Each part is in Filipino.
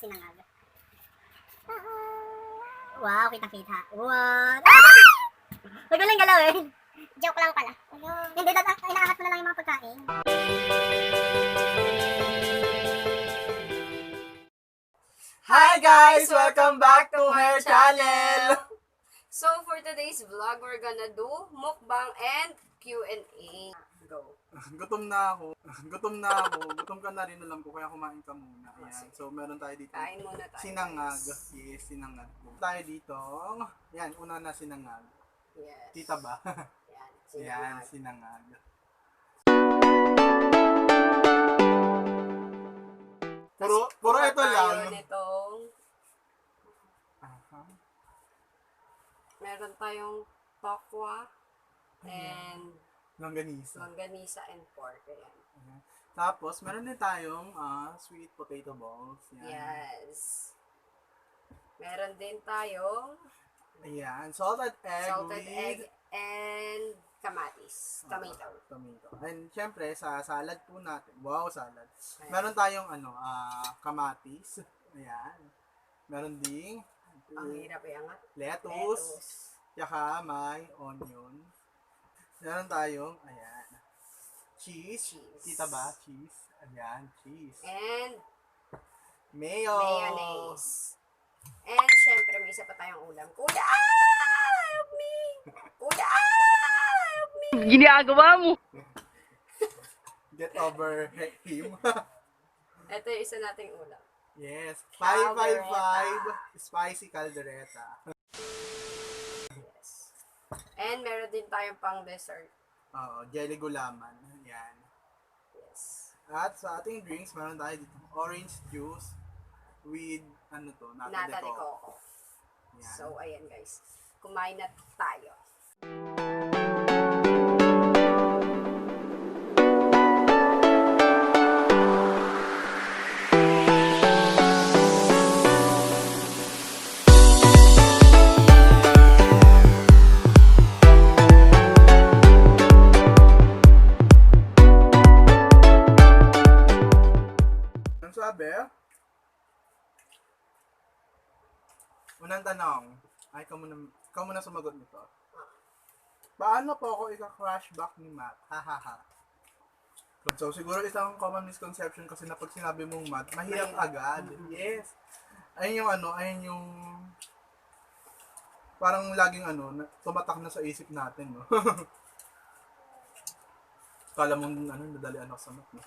sinangag. Wow, kitang-kita. What? Magaling galawin. Joke lang pala. Hindi, inaangat mo na lang yung mga pagkain. Hi guys! Welcome back to her channel! So for today's vlog, we're gonna do mukbang and Q&A. Go. Gutom na ako. Gutom ka na rin, alam ko, kaya kumain ka muna. Ayan. So meron tayo dito. Kain muna tayo. Sinangag. Guys. Yes, sinangag. Tayo dito. Yan, una na sinangag. Yes. Kita ba? Yan, Yan, sinangag. sinangag. Tas Puro kuha ito tayo lang. nitong, Aha. meron tayong tokwa and Longganisa and pork. Ayan. Ayan. Tapos, meron din tayong sweet potato balls. Yan. Yes. Meron din tayong Ayan. Salted egg salted with egg and kamatis. Tomato. Tomato. And syempre, sa salad po natin. Wow, salad. Ayan. Meron tayong kamatis. Ayan. Meron ding Ang hirap iangat. lettuce. Tsaka may onion. Meron tayong, ayan, cheese. Kita ba? Cheese. Ayan, cheese. And Mayo. mayonnaise. And syempre, may isa pa tayong ulam. Kuya! Help me! Kuya! Help me! Ginagawa mo. Get over him. Ito yung isa nating ulam. Yes. Caldereta. 555 spicy caldereta. Yes. And meron din tayong pang dessert. Oo, jelly gulaman. Ayan. Yes. At sa ating drinks, meron tayo dito orange juice with, nata de Nata de coco. coco. Ayan. So, ayan guys. Kumain na tayo. Ang sabi, unang tanong, ay ikaw muna sumagot nito. Paano po ako ika-crush back ni Matt? Hahaha. So, siguro isang common misconception kasi na pag sinabi mong Matt, mahirap agad. Yes. Ayun yung ayun yung parang laging tumatak na sa isip natin, no? Kala mo nadalian ako sa Matt, no?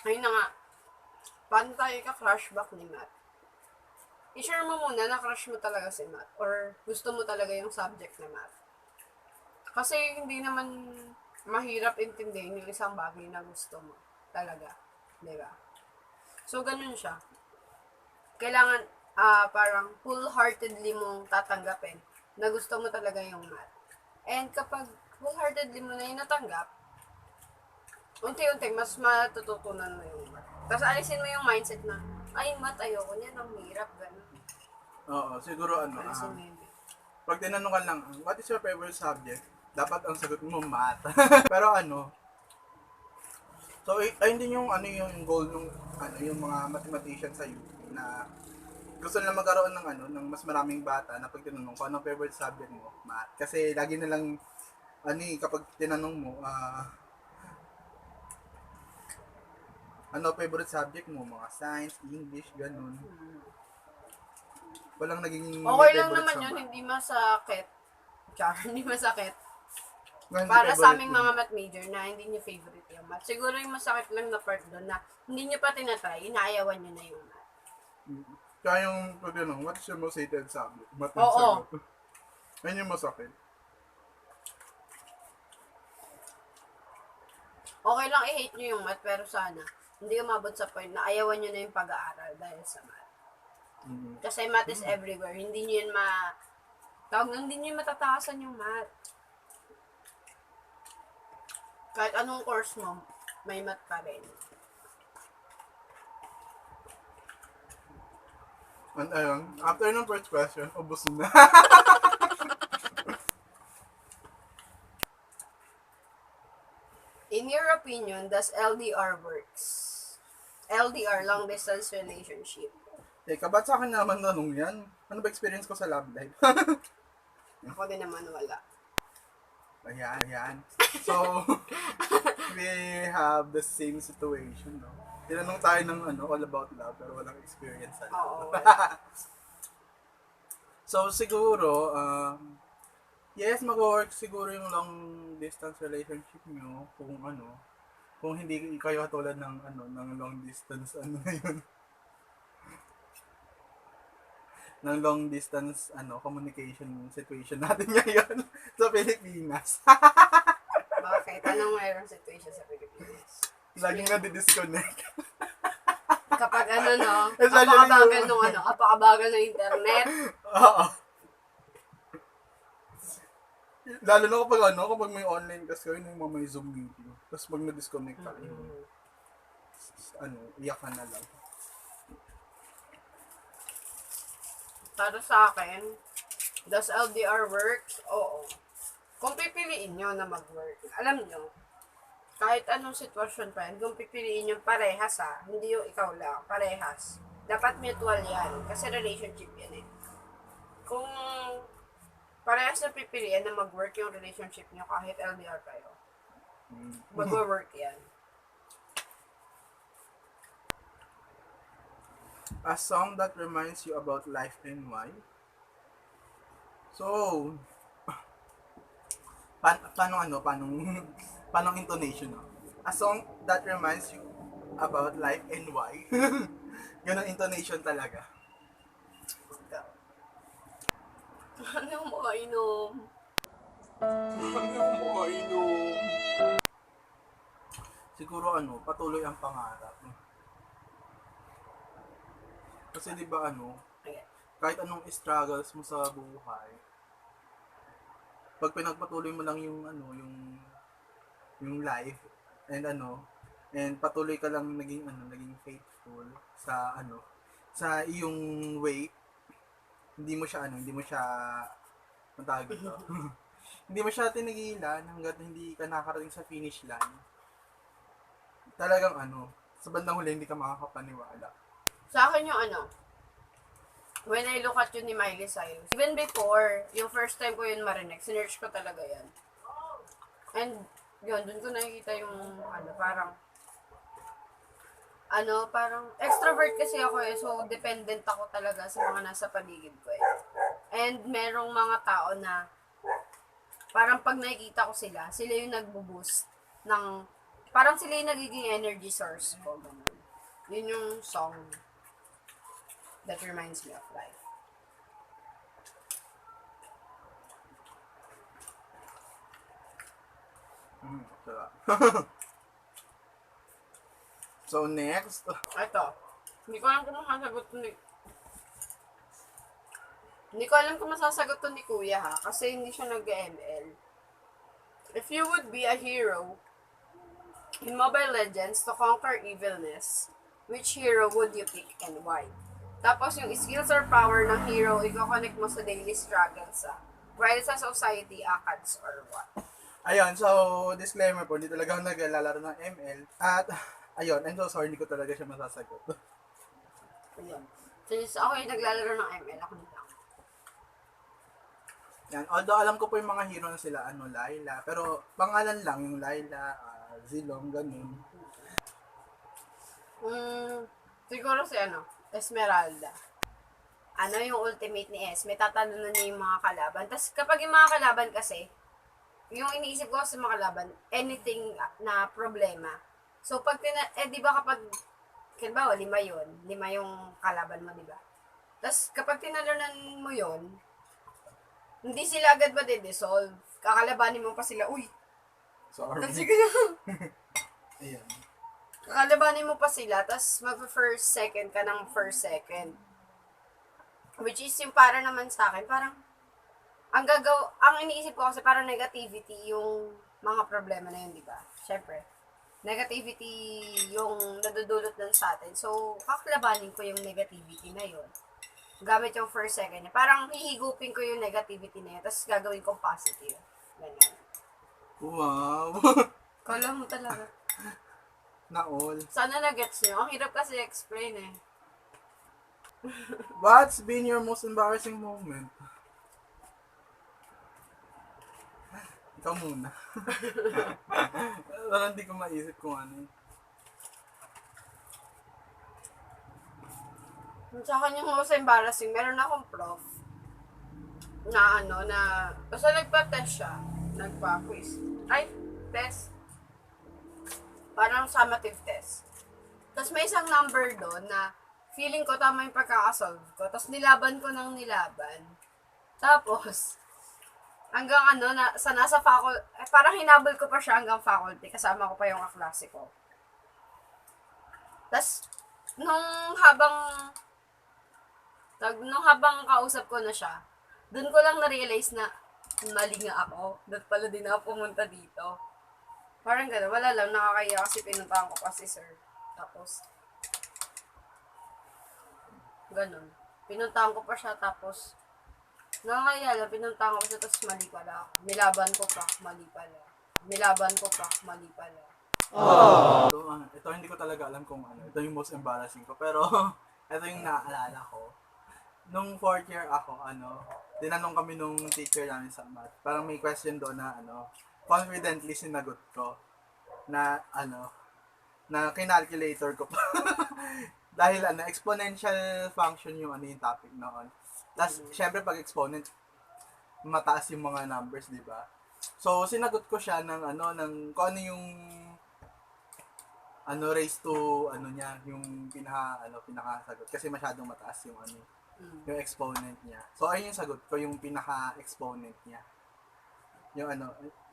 Ayun na nga. Paano tayo ka-crush back ni Matt? I-share mo muna na crush mo talaga si Matt or gusto mo talaga yung subject na Matt. Kasi hindi naman mahirap intindihin yung isang bagay na gusto mo talaga. Diba? So, ganun siya. Kailangan parang wholeheartedly mong tatanggapin na gusto mo talaga yung Matt. And kapag wholeheartedly mo na yung natanggap, unti-unti, mas matututunan mo yung Matt. Tapos alisin mo yung mindset na, ay, Matt, ayoko niyan, ang hirap, gano'n. Oo, siguro Alisin mo yun. pag tinanong ka lang, what is your favorite subject? Dapat ang sagot mo, math. Pero so ayun din yung yung goal ng yung mga mathematicians sa YouTube na gusto nila magkaroon ng ng mas maraming bata na pag tinanong ko anong favorite subject mo, math. Kasi lagi na lang kapag tinanong mo ano favorite subject mo, mga science, English, ganun. Walang naging Okay lang favorite naman sa yun, math. hindi masakit. Char, hindi masakit. Nga, hindi Para sa favorite aming mo. mga math major na hindi nyo favorite yung math. Siguro yung masakit lang na part doon na hindi nyo pa tinatry, inaayawan nyo na yung math. Kaya yung pag what is your most hated subject? Math Oo. ang sagot. Ayun yung masakit. Okay lang i-hate nyo yung math, pero sana hindi umabot sa point na ayawan nyo na yung pag-aaral dahil sa math. Kasi math is everywhere. Hindi nyo yun hindi nyo matataasan yung math. Kahit anong course mo, may math pa rin. And ayun, after ng first question, ubos na. In your opinion, does LDR works? LDR, long distance relationship. Ba't sa akin naman tanong yan? Ano ba experience ko sa love life? Ako din naman wala. Ayan. So, we have the same situation, no? Tinanong tayo ng all about love, pero walang experience sa love. Oo. So, siguro, yes, mag-work siguro yung long distance relationship nyo kung hindi kayo katulad ng long distance, yun, ng long distance, communication situation natin ngayon sa Pilipinas. Bakit? Anong mayroong situation sa Pilipinas? Laging nadi-disconnect. Kapag Especially apakabagal ng internet. Oo. Lalo na kapag may online kasi kayo, may Zoom meeting. Tapos pag na-disconnect ka, iyak ka na lang. Para sa akin, does LDR works? Oo. Kung pipiliin nyo na mag-work, alam nyo, kahit anong sitwasyon pa yan, kung pipiliin nyo parehas hindi yung ikaw lang, parehas. Dapat mutual yan, kasi relationship yan eh. Kung parehas na pipiliin na mag-work yung relationship nyo kahit LDR kayo, mag-work yan. A song that reminds you about life and why? So, paano intonation, no? A song that reminds you about life and why? Ganun intonation talaga. Ano mo kainom? Siguro patuloy ang pangarap. Kasi di ba kahit anong struggles mo sa buhay, pag pinagpatuloy mo lang yung life and patuloy ka lang naging faithful sa iyong way, hindi mo siya ang tawag dito. Hindi mo siya tinigilan hangga't hindi ka nakarating sa finish line. Talagang sa bandang huli hindi ka makakapaniwala. Sa akin yung when I look at yun ni Miley Cyrus, even before, yung first time ko yun marinig, sinearch ko talaga yan. And, yun, dun ko nakikita yung, parang extrovert kasi ako so dependent ako talaga sa mga nasa paligid ko And, merong mga tao na, parang pag nakikita ko sila yung nagbo-boost ng, parang sila yung nagiging energy source ko. Ganun. Yun yung song that reminds me of life. So, next. Ito. Hindi ko alam kung masasagot to ni Kuya kasi hindi siya nag-ML. If you would be a hero in Mobile Legends to conquer evilness, which hero would you pick and why? Tapos yung skills or power ng hero, i-connect mo sa daily struggles while sa society, ACADS or what? Ayun, so disclaimer po, hindi talaga ako naglalaro ng ML. At ayun, I'm so sorry, hindi ko talaga siya masasagot. Ayun. Since ako yung naglalaro ng ML, ako nito. Yan, although alam ko po yung mga hero na sila, Layla, pero pangalan lang yung Layla, Zilong, ganun. Siguro si Esmeralda. Yung ultimate ni Esme, tatalunan niya yung mga kalaban. Tapos kapag yung mga kalaban kasi, yung iniisip ko sa mga kalaban, anything na problema. So pag, di ba kapag, halimbawa, 5 yung kalaban mo, di ba? Tapos kapag tinalunan mo yun, hindi sila agad ma-dissolve. Kakalabanin mo pa sila, uy! Sorry. Sige na. Ayan. Kakalabanin mo pa sila, tapos mag-first second ka ng first second. Which is yung para naman sa akin, parang, ang iniisip ko kasi parang negativity yung mga problema na yun, di ba? Siyempre, negativity yung nadudulot nun sa atin. So, kakalabanin ko yung negativity na yun. Gamit yung first second niya. Parang hihigupin ko yung negativity na yun, tapos gagawin ko positive. Ganyan. Wow! Kala mo talaga. Na all. Sana na-gets nyo. Ang hirap kasi explain eh. What's been your most embarrassing moment? Ikaw muna. Parang hindi ko maisip kung ano. Sa akin yung most embarrassing, meron akong prof na basta nagpa-test siya. Nagpa-quiz. Ay, test. Parang summative test. Tapos may isang number doon na feeling ko tama yung pagkakasolve ko. Tapos nilaban ko ng nilaban. Tapos, hanggang nasa faculty, parang hinabol ko pa siya hanggang faculty. Kasama ko pa yung kaklase ko. Tapos, nung habang kausap ko na siya, dun ko lang na-realize na mali nga ako. Doon pala din ako pumunta dito. Parang gano'n. Wala lang. Nakakaya kasi pinuntahan ko pa si sir. Tapos, gano'n. Pinuntahan ko pa siya. Tapos, nakakaya lang. Pinuntahan ko pa siya. Tapos, mali pala ako. Nilaban ko pa. Mali pala. Nilaban ko pa. Mali pala. Ito hindi ko talaga alam kung ano. Ito yung most embarrassing ko. Pero, ito yung naaalala ko. Nung 4th year ako, tinanong kami nung teacher namin sa math. Parang may question doon na, confidently sinagot ko na, na kinalculator ko pa. Dahil, exponential function yung, yung topic noon. Tapos, syempre, pag exponent, mataas yung mga numbers, di ba? So, sinagot ko siya ng, kung ano yung, raise to, niya, yung pinakasagot. Kasi masyadong mataas yung, yung exponent niya. So, ayun yung sagot ko, yung pinaka-exponent niya. Yung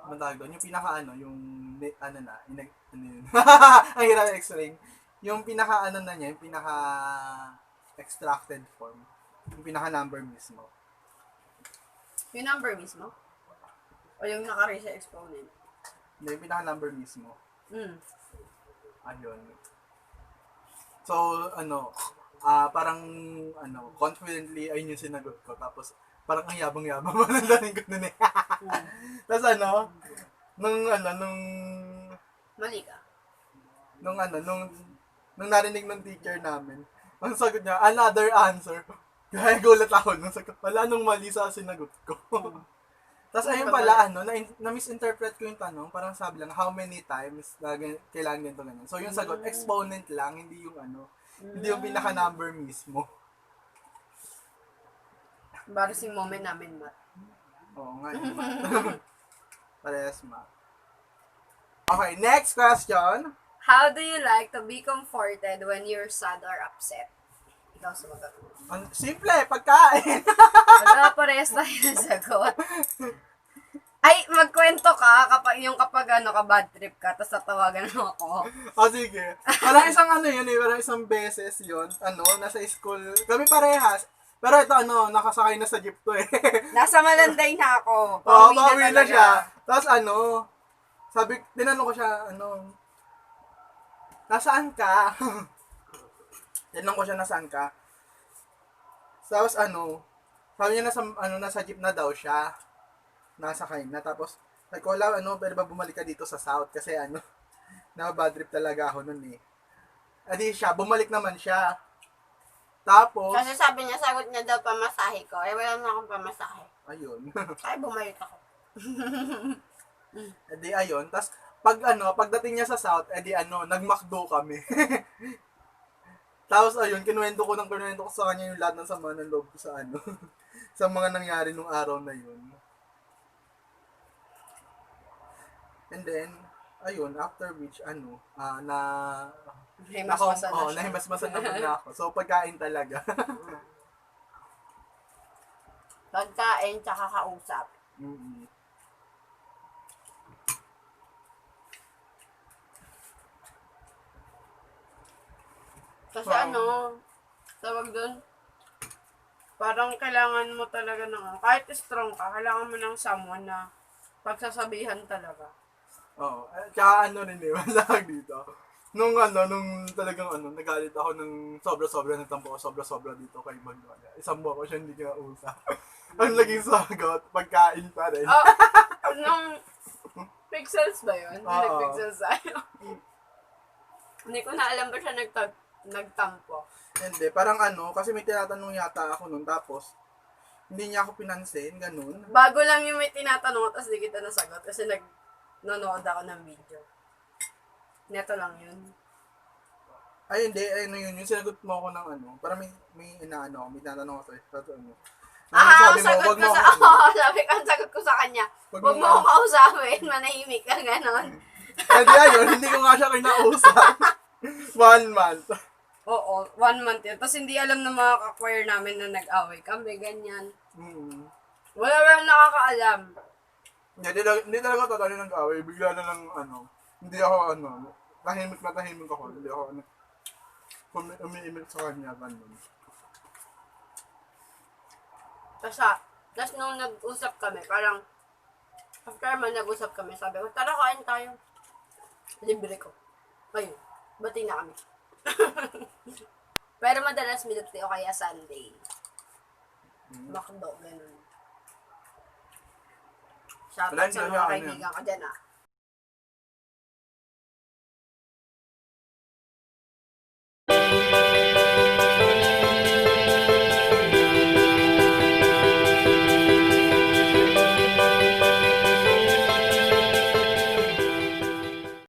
ang tawag doon, yung pinaka yung, yun. Ang hirap explain. Yung pinaka na niya, yung pinaka-extracted form. Yung pinaka-number mismo. Yung number mismo? O yung naka-raise sa exponent? Hindi, yung pinaka-number mismo. Ayun. So, parang, confidently, ayun yung sinagot ko. Tapos, parang ang yabang-yabang mo nandarin ko nun eh. Tapos, nung Mali ka? Nung narinig ng teacher namin, ang sagot niya, another answer. Kaya gulat ako nung sagot, wala nung mali sa sinagot ko. Tapos, ayun pala, na-misinterpret ko yung tanong, parang sabi lang, how many times kailangan ganito ganyan. So, yung sagot, exponent lang, hindi yung hindi yung pinaka-number mismo. Embarrassing moment namin, Matt. Oo nga. Parehas, Matt. Okay, next question. How do you like to be comforted when you're sad or upset? Ikaw sumagot. Simple, pagkain. Wala, parehas tayo ng sagot. Ay, magkwento ka kapag bad trip ka, tapos tatawagan mo ako. Sige. Parang isang yun eh, parang isang beses yun, nasa school. Kami parehas. Pero ito nakasakay na sa jeep to eh. Nasa Malanday na ako. Oo, pauwi na siya. Tapos sabi, tinanong ko siya, nasaan ka? Tinanong ko siya, nasaan ka? Tapos sabi niya nasa jeep na daw siya. Nasakay na. Tapos, sabi ko, wala, pwede ba bumalik ka dito sa South? Kasi na-bad trip talaga ako nun eh. Adi siya, bumalik naman siya. Tapos, Kasi sabi niya, sagot niya daw pamasahe ko. Eh, wala na akong pamasahe. ayun. Ay, bumalik ako. Edi ayun. Tapos, pagdating niya sa South, edi nag-McDo kami. Tapos, ayun, kinuwento ko sa kanya yung lahat ng sama ng loob ko sa sa mga nangyari nung araw na yun. And then, ayun, after which, nahimasmasan na ako. So, pagkain talaga. Pagkain, tsaka kausap. Mm-hmm. Kasi tawag doon, parang kailangan mo talaga kahit strong ka, kailangan mo ng someone na pagsasabihan talaga. Oo. Tsaka rin eh, malag dito. Nung talagang nagalit ako ng sobra-sobra, nagtampo ako sobra-sobra dito kay Magnolia. Isang buwan ko siya hindi kinausap. Ang naging sagot, pagkain pa rin. Nung pixels ba yun? Oo. Nag-pixels tayo. Hindi ko na alam ba siya nagtampo. Hindi, parang kasi may tinatanong yata ako nun, tapos, hindi niya ako pinansin, ganun. Bago lang yung may tinatanong, tapos di kita nasagot kasi nanonood ako ng video. Neto lang yun. Ay, hindi, yun, yung sinagot mo ako ng parang may tinatanong ako sa'yo, Sagot ko sa, sabi ko, ang sagot ko sa kanya, huwag mo akong kausapin, manahimik ka, gano'n. Eh, di ayun, hindi ko nga siya kinausap. 1 month. Oo, 1 month yun. Tapos hindi alam ng mga ka-choir namin na nag-away kami, ganyan. Wala lang nakakaalam. Hindi talaga totally nag-away. Bigla na lang, hindi ako, tahimik na tahimik ako. Hindi ako, umiimik sa kanya, ganun. Tapos nung nag-usap kami, parang, after man nag-usap kami, sabi ko, tara kain tayo. Libre ko. Ayun, bati na kami. Pero madalas milk o kaya Sunday. Makdo, ganun. Shoutout sa mga kaibigan ka dyan